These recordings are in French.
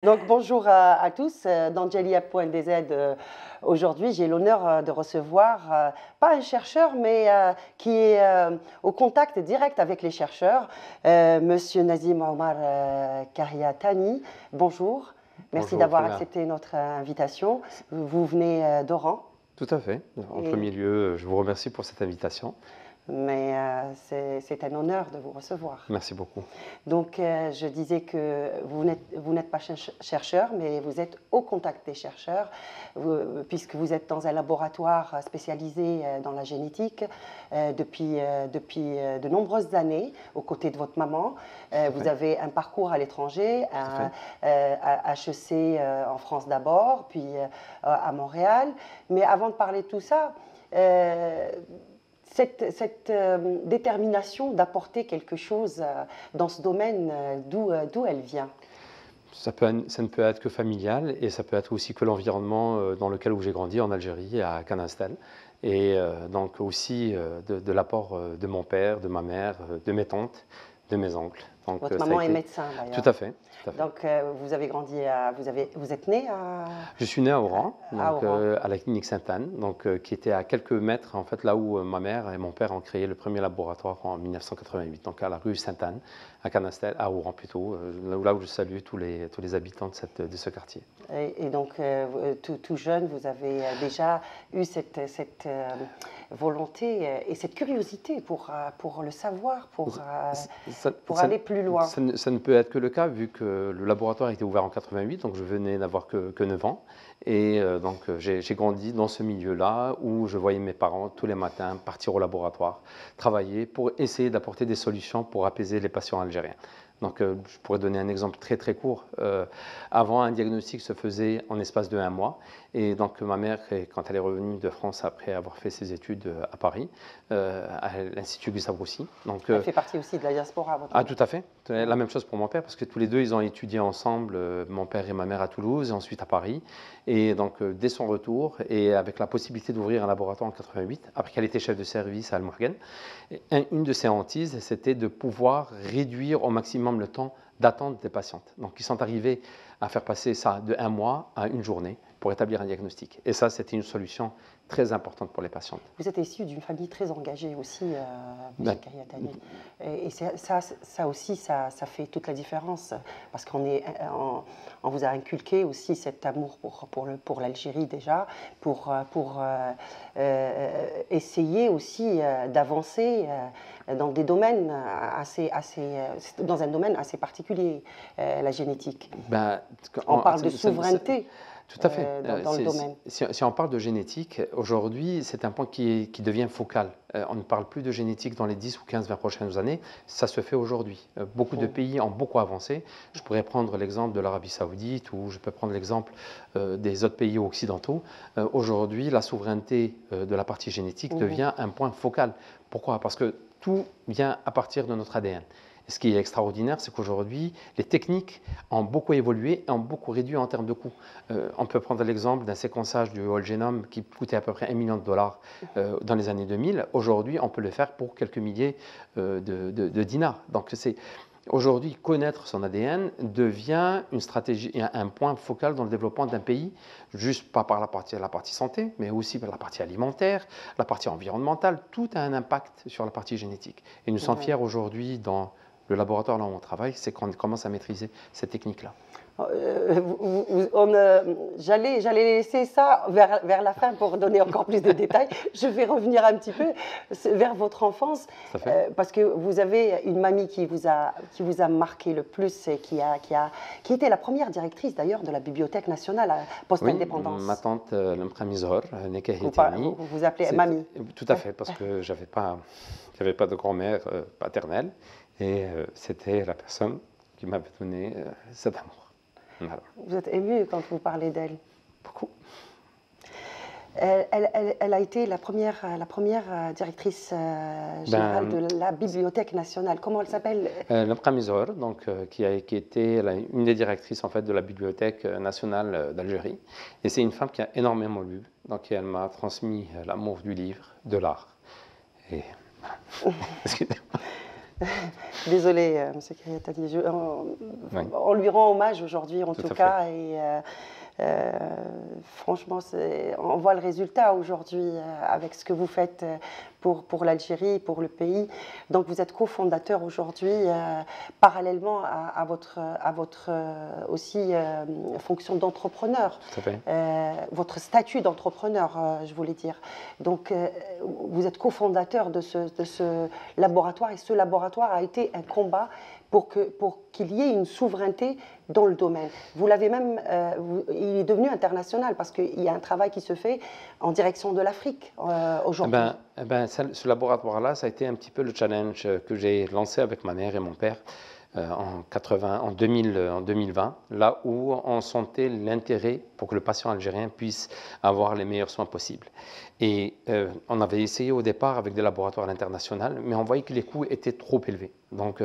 Donc bonjour à tous, dans Jellyap.dz, aujourd'hui j'ai l'honneur de recevoir pas un chercheur mais qui est au contact direct avec les chercheurs, Monsieur Nazim Omar Karyatani. Bonjour, merci Bonjour, d'avoir Fina. accepté notre invitation. Vous venez d'Oran. Tout à fait. En premier lieu, je vous remercie pour cette invitation. Mais c'est un honneur de vous recevoir. Merci beaucoup. Donc, je disais que vous n'êtes pas chercheur, mais vous êtes au contact des chercheurs, puisque vous êtes dans un laboratoire spécialisé dans la génétique depuis de nombreuses années, aux côtés de votre maman. Vous avez un parcours à l'étranger, à HEC en France d'abord, puis à Montréal. Mais avant de parler de tout ça, cette détermination d'apporter quelque chose dans ce domaine, d'où elle vient? Ça ne peut être que familial et ça peut être aussi que l'environnement dans lequel j'ai grandi en Algérie, à Canastel. Et donc aussi de l'apport de mon père, de ma mère, de mes tantes, de mes oncles. Donc, Votre maman est médecin d'ailleurs. Tout à fait. Tout à fait. Donc vous avez grandi vous êtes né à... Je suis né à Oran, donc, Oran. à la clinique Sainte-Anne, qui était à quelques mètres en fait là où ma mère et mon père ont créé le premier laboratoire en 1988, donc à la rue Sainte-Anne, à Canastel, à Oran plutôt, là où je salue tous les habitants de ce quartier. Et donc tout jeune, vous avez déjà eu cette volonté et cette curiosité pour le savoir, pour aller plus loin. Ça ne peut être que le cas vu que le laboratoire a été ouvert en 88, donc je venais d'avoir que 9 ans. Et donc j'ai grandi dans ce milieu-là où je voyais mes parents tous les matins partir au laboratoire, travailler pour essayer d'apporter des solutions pour apaiser les patients algériens. Donc je pourrais donner un exemple très très court. Avant, un diagnostic se faisait en espace de 1 mois. Et donc ma mère, quand elle est revenue de France après avoir fait ses études à Paris, à l'Institut Gustave Roussy. Donc, elle fait partie aussi de la diaspora, votre mère. Tout à fait. La même chose pour mon père, parce que tous les deux, ils ont étudié ensemble, mon père et ma mère à Toulouse, et ensuite à Paris. Et donc, dès son retour, et avec la possibilité d'ouvrir un laboratoire en 88, après qu'elle était chef de service à Al Morgan, une de ses hantises, c'était de pouvoir réduire au maximum le temps d'attente des patientes. Donc, ils sont arrivés à faire passer ça de 1 mois à 1 journée pour établir un diagnostic. Et ça, c'était une solution très importante pour les patientes. Vous êtes issu d'une famille très engagée aussi, M. Karyatani. Et ça aussi, ça fait toute la différence, parce qu'on vous a inculqué aussi cet amour pour l'Algérie déjà, pour essayer aussi d'avancer dans des domaines dans un domaine assez particulier, la génétique. On parle de souveraineté. Tout à fait. Dans le domaine. Si on parle de génétique, aujourd'hui, c'est un point qui devient focal. On ne parle plus de génétique dans les 10 ou 15, 20 prochaines années. Ça se fait aujourd'hui. Beaucoup de pays ont beaucoup avancé. Je pourrais prendre l'exemple de l'Arabie Saoudite ou je peux prendre l'exemple des autres pays occidentaux. Aujourd'hui, la souveraineté de la partie génétique devient un point focal. Pourquoi? Parce que tout vient à partir de notre ADN. Ce qui est extraordinaire, c'est qu'aujourd'hui, les techniques ont beaucoup évolué et ont beaucoup réduit en termes de coûts. On peut prendre l'exemple d'un séquençage du whole genome qui coûtait à peu près $1 million dans les années 2000. Aujourd'hui, on peut le faire pour quelques milliers de dinars. Donc, aujourd'hui, connaître son ADN devient une stratégie, un point focal dans le développement d'un pays, juste pas par la partie santé, mais aussi par la partie alimentaire, la partie environnementale. Tout a un impact sur la partie génétique. Et nous sommes fiers aujourd'hui dans le laboratoire là où on travaille, c'est qu'on commence à maîtriser cette technique-là. J'allais laisser ça vers la fin pour donner encore plus de détails. Je vais revenir un petit peu vers votre enfance, parce que vous avez une mamie qui vous a marqué le plus et qui était la première directrice d'ailleurs de la Bibliothèque nationale post-indépendance. Oui, ma tante Mizor, Nekahitani. Vous appelez mamie? Tout à fait, parce que j'avais pas de grand-mère paternelle. Et c'était la personne qui m'avait donné cet amour. Voilà. Vous êtes ému quand vous parlez d'elle? Beaucoup. Elle a été la première directrice générale de la Bibliothèque nationale. Comment elle s'appelle? Mizor, qui était une des directrices en fait, de la Bibliothèque nationale d'Algérie. Et c'est une femme qui a énormément lu. Donc elle m'a transmis l'amour du livre, de l'art. Et excusez-moi. Désolé, M. Kariatani. On lui rend hommage aujourd'hui, en tout cas. Et franchement, on voit le résultat aujourd'hui avec ce que vous faites pour l'Algérie, pour le pays. Donc, vous êtes cofondateur aujourd'hui, parallèlement à votre aussi fonction d'entrepreneur, votre statut d'entrepreneur, je voulais dire. Donc, vous êtes cofondateur de ce laboratoire, et ce laboratoire a été un combat pour qu'il y ait une souveraineté dans le domaine. Vous l'avez même, il est devenu international parce qu'il y a un travail qui se fait en direction de l'Afrique aujourd'hui. Ce laboratoire-là, ça a été un petit peu le challenge que j'ai lancé avec ma mère et mon père en 2020, là où on sentait l'intérêt pour que le patient algérien puisse avoir les meilleurs soins possibles. Et on avait essayé au départ avec des laboratoires à l'international, mais on voyait que les coûts étaient trop élevés. Donc,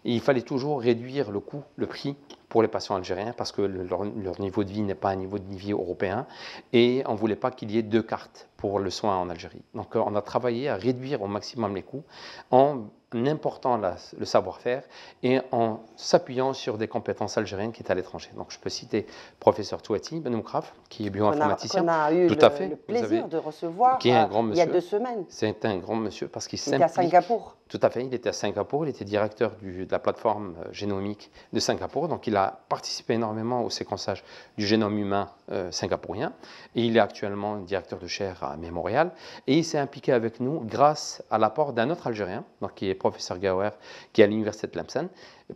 il fallait toujours réduire le coût, le prix pour les patients algériens parce que leur niveau de vie n'est pas un niveau de vie européen et on ne voulait pas qu'il y ait deux cartes pour le soin en Algérie. Donc on a travaillé à réduire au maximum les coûts en important le savoir-faire et en s'appuyant sur des compétences algériennes qui étaient à l'étranger. Donc je peux citer professeur Touati Ben Moukraf, qui est bioinformaticien. Qu'on a eu le plaisir de recevoir qui est un grand monsieur. Il y a 2 semaines. C'est un grand monsieur parce qu'il était à Singapour. Tout à fait, il était à Singapour, il était directeur de la plateforme génomique de Singapour, donc il a participé énormément au séquençage du génome humain singapourien, et il est actuellement directeur de chaire à Montréal, et il s'est impliqué avec nous grâce à l'apport d'un autre Algérien, donc qui est professeur Gaouer, qui est à l'université de Tlemcen,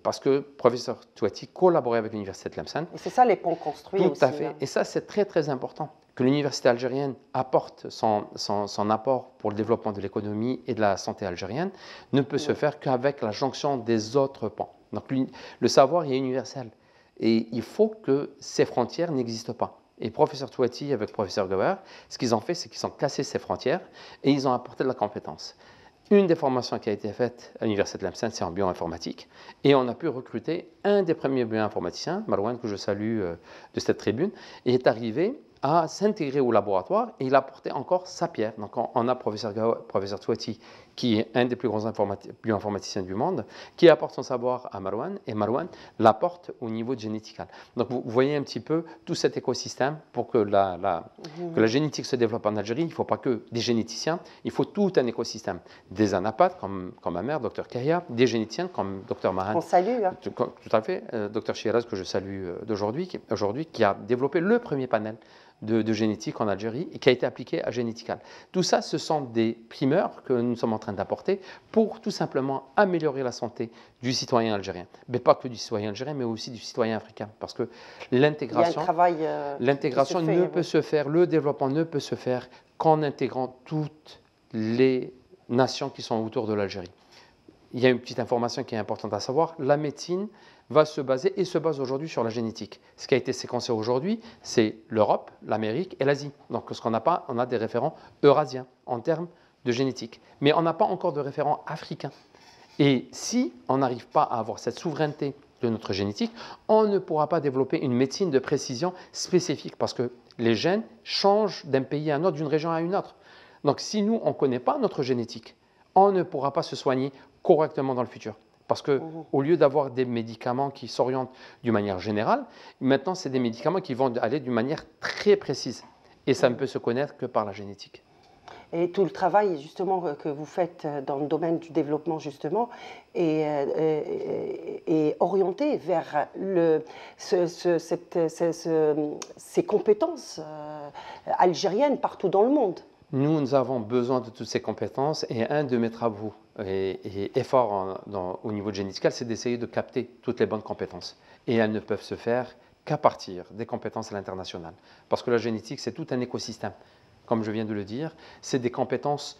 parce que professeur Touati collaborait avec l'université de Tlemcen. Et c'est ça les ponts construits aussi. Tout à fait, et ça c'est très très important, que l'université algérienne apporte son apport pour le développement de l'économie et de la santé algérienne, ne peut se faire qu'avec la jonction des autres pans. Donc le savoir est universel et il faut que ces frontières n'existent pas. Et professeur Touati avec professeur Gaouer, ce qu'ils ont fait, c'est qu'ils ont cassé ces frontières et ils ont apporté de la compétence. Une des formations qui a été faite à l'université de Tlemcen, c'est en bioinformatique. Et on a pu recruter un des premiers bioinformaticiens, Marouane, que je salue de cette tribune, et est arrivé à s'intégrer au laboratoire et il a apporté encore sa pierre. Donc on a professeur Touati, qui est un des plus grands bioinformaticiens du monde, qui apporte son savoir à Marouane et Marouane l'apporte au niveau de génétical. Donc vous voyez un petit peu tout cet écosystème pour que la génétique se développe en Algérie. Il ne faut pas que des généticiens, il faut tout un écosystème. Des anapathes comme ma mère, Dr Kaya, des généticiens comme Dr Mahan. On salue. Hein. Tout à fait, Dr Shiraz que je salue d'aujourd'hui, qui a développé le premier panel de génétique en Algérie et qui a été appliqué à Génétical. Tout ça, ce sont des primeurs que nous sommes en train d'apporter pour tout simplement améliorer la santé du citoyen algérien. Mais pas que du citoyen algérien, mais aussi du citoyen africain. Parce que l'intégration ne peut se faire, le développement ne peut se faire qu'en intégrant toutes les nations qui sont autour de l'Algérie. Il y a une petite information qui est importante à savoir, la médecine va se baser et se base aujourd'hui sur la génétique. Ce qui a été séquencé aujourd'hui, c'est l'Europe, l'Amérique et l'Asie. Donc ce qu'on n'a pas, on a des référents eurasiens en termes de génétique. Mais on n'a pas encore de référents africains. Et si on n'arrive pas à avoir cette souveraineté de notre génétique, on ne pourra pas développer une médecine de précision spécifique parce que les gènes changent d'un pays à un autre, d'une région à une autre. Donc si nous, on ne connaît pas notre génétique, on ne pourra pas se soigner correctement dans le futur. Parce qu'au lieu d'avoir des médicaments qui s'orientent d'une manière générale, maintenant, c'est des médicaments qui vont aller d'une manière très précise. Et ça ne peut se connaître que par la génétique. Et tout le travail justement que vous faites dans le domaine du développement justement est orienté vers ces compétences algériennes partout dans le monde. Nous avons besoin de toutes ces compétences et un de mes travaux et efforts au niveau de Génétical, c'est d'essayer de capter toutes les bonnes compétences. Et elles ne peuvent se faire qu'à partir des compétences à l'international. Parce que la génétique, c'est tout un écosystème. Comme je viens de le dire, c'est des compétences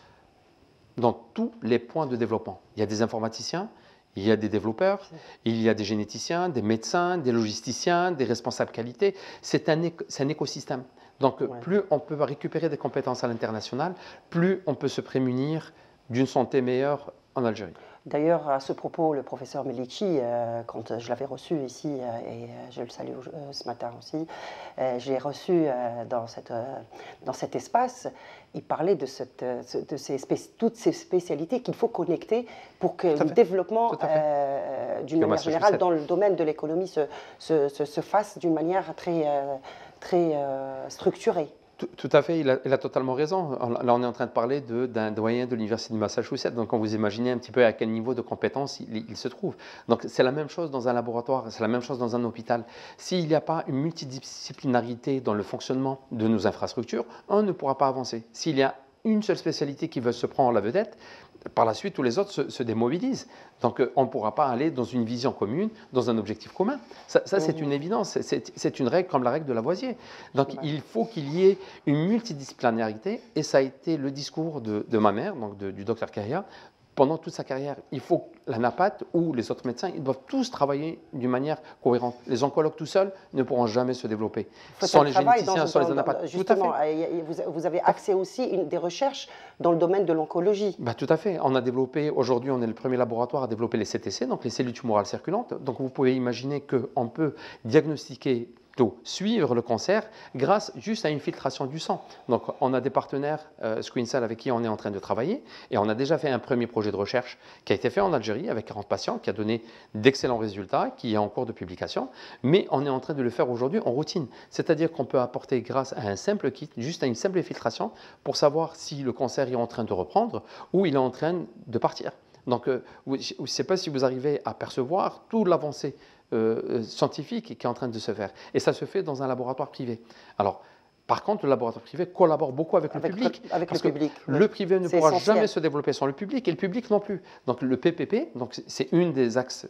dans tous les points de développement. Il y a des informaticiens, il y a des développeurs, il y a des généticiens, des médecins, des logisticiens, des responsables qualité. C'est un écosystème. Donc, plus on peut récupérer des compétences à l'international, plus on peut se prémunir d'une santé meilleure en Algérie. D'ailleurs, à ce propos, le professeur Melici, quand je l'avais reçu ici, et je le salue ce matin aussi, je l'ai reçu dans cet espace, il parlait de toutes ces spécialités qu'il faut connecter pour que le développement, d'une manière générale, dans le domaine de l'économie se fasse d'une manière très structurée. Tout à fait, il a totalement raison. Là, on est en train de parler d'un doyen de l'Université du Massachusetts. Donc, quand vous imaginez un petit peu à quel niveau de compétence il se trouve. Donc, c'est la même chose dans un laboratoire, c'est la même chose dans un hôpital. S'il n'y a pas une multidisciplinarité dans le fonctionnement de nos infrastructures, on ne pourra pas avancer. S'il y a une seule spécialité qui veut se prendre la vedette, par la suite, tous les autres se démobilisent. Donc, on ne pourra pas aller dans une vision commune, dans un objectif commun. Ça c'est une évidence. C'est une règle comme la règle de Lavoisier. Donc, il faut qu'il y ait une multidisciplinarité. Et ça a été le discours de ma mère, donc du docteur Kahia, pendant toute sa carrière. Il faut que la NAPAT ou les autres médecins, ils doivent tous travailler d'une manière cohérente. Les oncologues tout seuls ne pourront jamais se développer. Sans les généticiens, sans les NAPAT. Justement, vous avez accès aussi des recherches dans le domaine de l'oncologie. Tout à fait. On a développé, aujourd'hui, on est le premier laboratoire à développer les CTC, donc les cellules tumorales circulantes. Donc vous pouvez imaginer qu'on peut diagnostiquer, suivre le cancer grâce juste à une filtration du sang. Donc on a des partenaires ScreenCell avec qui on est en train de travailler et on a déjà fait un premier projet de recherche qui a été fait en Algérie avec 40 patients, qui a donné d'excellents résultats, qui est en cours de publication, mais on est en train de le faire aujourd'hui en routine. C'est-à-dire qu'on peut apporter grâce à un simple kit, juste à une simple filtration, pour savoir si le cancer est en train de reprendre ou il est en train de partir. Donc, je ne sais pas si vous arrivez à percevoir toute l'avancée scientifique qui est en train de se faire. Et ça se fait dans un laboratoire privé. Alors, par contre, le laboratoire privé collabore beaucoup avec le public. Le privé ne pourra jamais se développer sans le public et le public non plus. Donc le PPP, c'est une des axes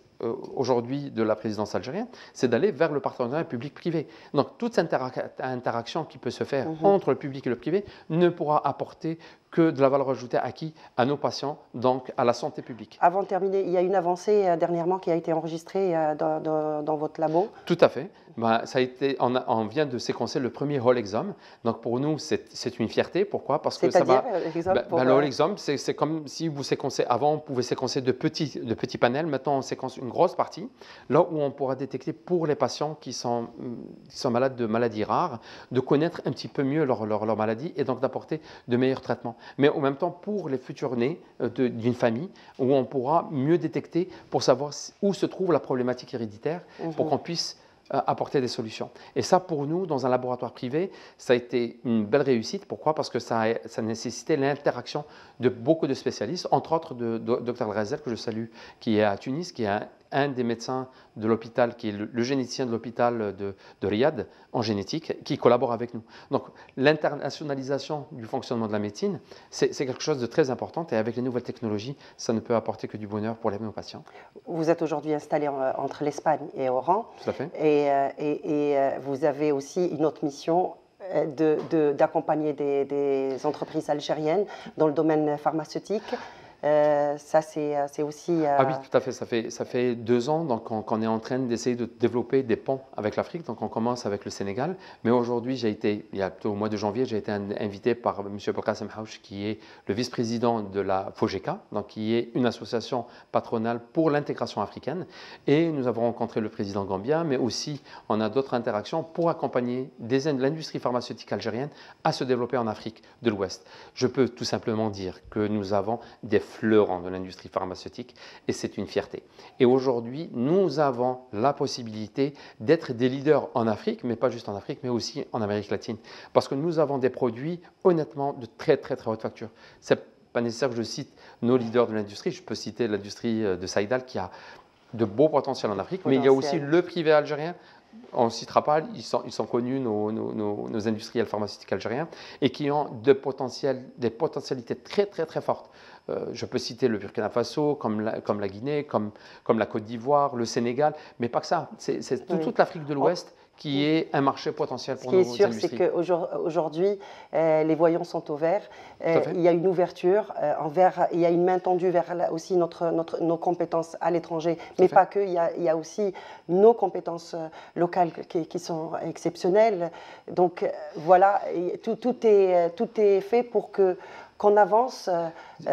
aujourd'hui de la présidence algérienne, c'est d'aller vers le partenariat public-privé. Donc toute cette interaction qui peut se faire entre le public et le privé ne pourra apporter que de la valeur ajoutée acquise à nos patients, donc à la santé publique. Avant de terminer, il y a une avancée dernièrement qui a été enregistrée dans votre labo. Tout à fait. On vient de séquencer le premier whole exome. Donc pour nous, c'est une fierté. Pourquoi? Parce que ça va. Le whole exome, c'est comme si vous séquencez. Avant, on pouvait séquencer de petits panels. Maintenant, on séquence une grosse partie. Là où on pourra détecter pour les patients qui sont malades de maladies rares, de connaître un petit peu mieux leur maladie et donc d'apporter de meilleurs traitements. Mais en même temps, pour les futurs nés d'une famille, où on pourra mieux détecter pour savoir où se trouve la problématique héréditaire, pour qu'on puisse apporter des solutions. Et ça, pour nous, dans un laboratoire privé, ça a été une belle réussite. Pourquoi? Parce que ça nécessitait l'interaction de beaucoup de spécialistes, entre autres de Dr Razel, que je salue, qui est à Tunis, qui est un des médecins de l'hôpital, qui est le généticien de l'hôpital de Riyad en génétique, qui collabore avec nous. Donc l'internationalisation du fonctionnement de la médecine, c'est quelque chose de très important et avec les nouvelles technologies, ça ne peut apporter que du bonheur pour nos patients. Vous êtes aujourd'hui installé entre l'Espagne et Oran. Tout à fait. Et vous avez aussi une autre mission d'accompagner des entreprises algériennes dans le domaine pharmaceutique. Ça, c'est aussi… Ah oui, tout à fait. Ça fait 2 ans qu'on est en train d'essayer de développer des ponts avec l'Afrique. Donc, on commence avec le Sénégal. Mais aujourd'hui, au mois de janvier, j'ai été invité par M. Belkacem Haouch, qui est le vice-président de la FOGECA, donc qui est une association patronale pour l'intégration africaine. Et nous avons rencontré le président gambien, mais aussi on a d'autres interactions pour accompagner l'industrie pharmaceutique algérienne à se développer en Afrique de l'Ouest. Je peux tout simplement dire que nous avons des fleurons de l'industrie pharmaceutique et c'est une fierté. Et aujourd'hui, nous avons la possibilité d'être des leaders en Afrique, mais pas juste en Afrique, mais aussi en Amérique latine. Parce que nous avons des produits, honnêtement, de très très très haute facture. C'est pas nécessaire que je cite nos leaders de l'industrie, je peux citer l'industrie de Saïdal qui a de beaux potentiels en Afrique, mais il y a aussi le privé algérien. On ne citera pas, ils sont connus, nos industriels pharmaceutiques algériens, et qui ont des potentialités très très très fortes. Je peux citer le Burkina Faso, comme la Guinée, comme la Côte d'Ivoire, le Sénégal, mais pas que ça. C'est toute l'Afrique de l'Ouest qui est un marché potentiel pour nos industries. Ce qui est sûr, c'est qu'aujourd'hui, les voyants sont au vert. Il y a une ouverture il y a une main tendue vers aussi nos compétences à l'étranger, mais pas que. Il y a aussi nos compétences locales qui sont exceptionnelles. Donc voilà, tout est fait pour que qu'on avance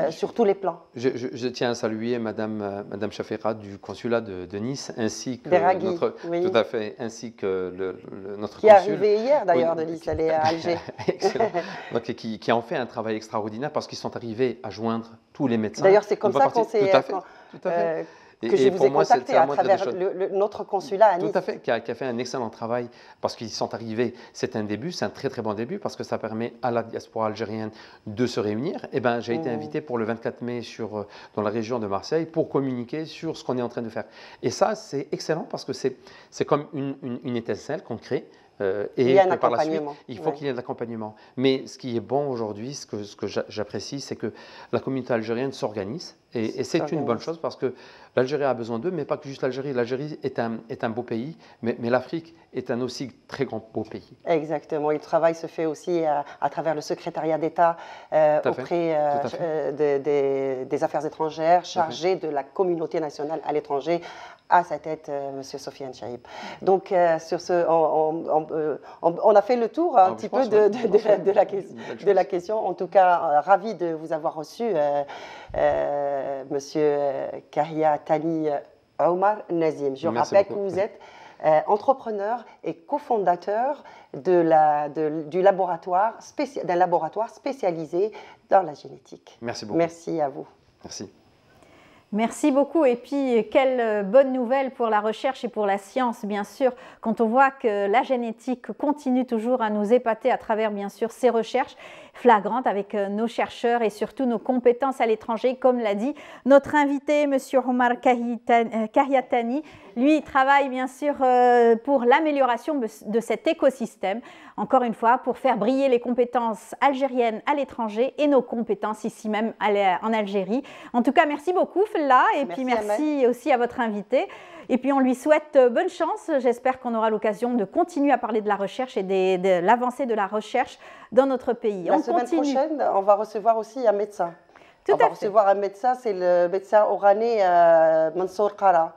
sur tous les plans. Je tiens à saluer Madame Chafera du consulat de Nice, ainsi que Beraghi, notre, oui. tout à fait, ainsi que notre qui est consul. arrivé hier d'ailleurs Oui, de Nice, elle est à Alger. Excellent. Donc, qui ont fait un travail extraordinaire parce qu'ils sont arrivés à joindre tous les médecins. D'ailleurs, c'est comme ça qu'on s'est... Tout à fait. Que je vous ai contacté à travers notre consulat à Nice. Tout à fait, qui a fait un excellent travail parce qu'ils sont arrivés, c'est un début, c'est un très très bon début parce que ça permet à la diaspora algérienne de se réunir. Et ben, j'ai été invité pour le 24 mai dans la région de Marseille pour communiquer sur ce qu'on est en train de faire. Et ça, c'est excellent parce que c'est comme une étincelle qu'on crée. Il y a un par la suite, accompagnement. il faut qu'il y ait de l'accompagnement. Mais ce qui est bon aujourd'hui, ce que j'apprécie, c'est que la communauté algérienne s'organise. Et c'est une bonne chose parce que l'Algérie a besoin d'eux, mais pas que juste l'Algérie. L'Algérie est un beau pays, mais l'Afrique est un aussi très grand beau pays. Exactement. Et le travail se fait aussi à travers le secrétariat d'État auprès des affaires étrangères, chargé de la communauté nationale à l'étranger, à sa tête, M. Sofiane Chaïb. Donc, sur ce, on a fait le tour un petit peu de la question. En tout cas, ravi de vous avoir reçu, Monsieur Kahia Tani Omar Nazim. Je rappelle que vous êtes entrepreneur et cofondateur d'un laboratoire spécialisé dans la génétique. Merci beaucoup. Merci à vous. Merci. Merci beaucoup. Et puis, quelle bonne nouvelle pour la recherche et pour la science, bien sûr, quand on voit que la génétique continue toujours à nous épater à travers, bien sûr, ces recherches flagrantes avec nos chercheurs et surtout nos compétences à l'étranger, comme l'a dit notre invité, M. Omar Kahia Tani. Lui, il travaille, bien sûr, pour l'amélioration de cet écosystème, encore une fois, pour faire briller les compétences algériennes à l'étranger et nos compétences ici même en Algérie. En tout cas, merci beaucoup, Fella, et puis merci aussi à votre invité. Et puis, on lui souhaite bonne chance. J'espère qu'on aura l'occasion de continuer à parler de la recherche et de l'avancée de la recherche dans notre pays. La semaine prochaine, on va recevoir aussi un médecin. On va recevoir un médecin, c'est le médecin oranais Mansour Kara.